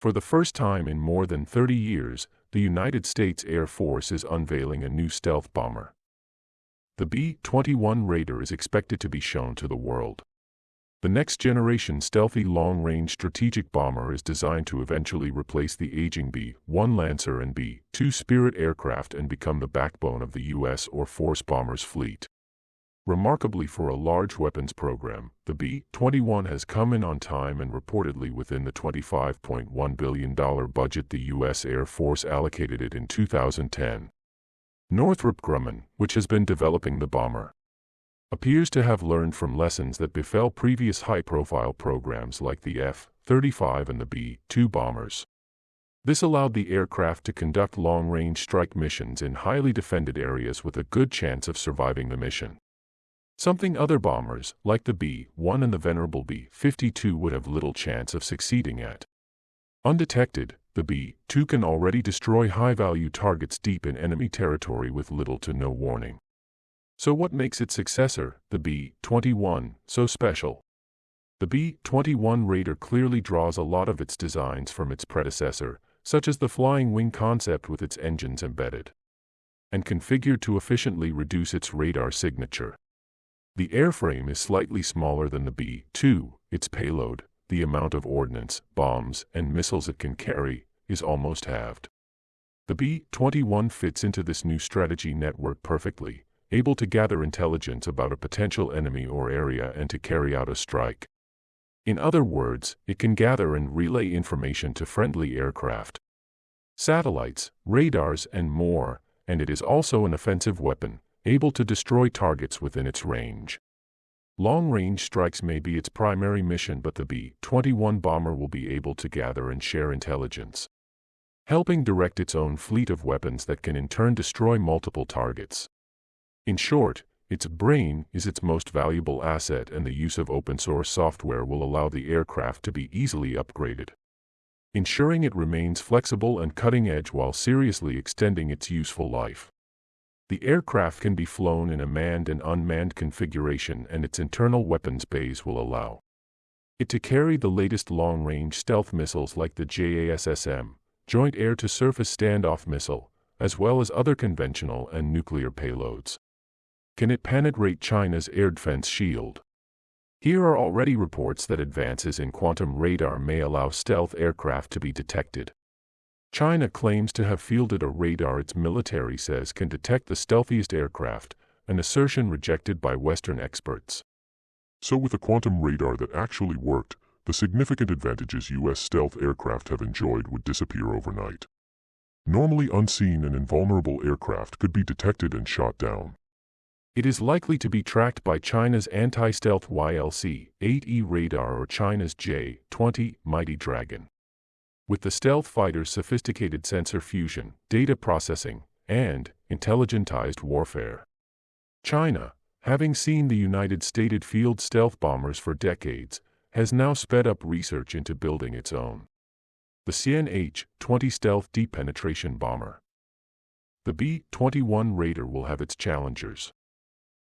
For the first time in more than 30 years, the United States Air Force is unveiling a new stealth bomber. The B-21 Raider is expected to be shown to the world. The next-generation stealthy long-range strategic bomber is designed to eventually replace the aging B-1 Lancer and B-2 Spirit aircraft and become the backbone of the U.S. Air Force bombers fleet. Remarkably, for a large weapons program, the B-21 has come in on time and reportedly within the $25.1 billion budget the U.S. Air Force allocated it in 2010. Northrop Grumman, which has been developing the bomber, appears to have learned from lessons that befell previous high-profile programs like the F-35 and the B-2 bombers. This allowed the aircraft to conduct long-range strike missions in highly defended areas with a good chance of surviving the mission. Something other bombers, like the B-1 and the venerable B-52, would have little chance of succeeding at. Undetected, the B-2 can already destroy high-value targets deep in enemy territory with little to no warning. So what makes its successor, the B-21, so special? The B-21 Raider clearly draws a lot of its designs from its predecessor, such as the flying wing concept with its engines embedded and configured to efficiently reduce its radar signature. The airframe is slightly smaller than the B-2, its payload, the amount of ordnance, bombs, and missiles it can carry, is almost halved. The B-21 fits into this new strategy network perfectly, able to gather intelligence about a potential enemy or area and to carry out a strike. In other words, it can gather and relay information to friendly aircraft, satellites, radars, and more, and it is also an offensive weapon, able to destroy targets within its range. Long-range strikes may be its primary mission, but the B-21 bomber will be able to gather and share intelligence, helping direct its own fleet of weapons that can in turn destroy multiple targets. In short, its brain is its most valuable asset, and the use of open-source software will allow the aircraft to be easily upgraded, ensuring it remains flexible and cutting-edge while seriously extending its useful life. The aircraft can be flown in a manned and unmanned configuration, and its internal weapons bays will allow it to carry the latest long-range stealth missiles like the JASSM, Joint Air-to-Surface Standoff Missile, as well as other conventional and nuclear payloads. Can it penetrate China's air defense shield? Here are already reports that advances in quantum radar may allow stealth aircraft to be detected. China claims to have fielded a radar its military says can detect the stealthiest aircraft, an assertion rejected by Western experts. So with a quantum radar that actually worked, the significant advantages U.S. stealth aircraft have enjoyed would disappear overnight. Normally unseen and invulnerable aircraft could be detected and shot down. It is likely to be tracked by China's anti-stealth YLC-8E radar or China's J-20 Mighty Dragon. With the stealth fighter's sophisticated sensor fusion, data processing, and intelligentized warfare. China, having seen the United States field stealth bombers for decades, has now sped up research into building its own. The CNH-20 stealth deep penetration bomber. The B-21 Raider will have its challengers.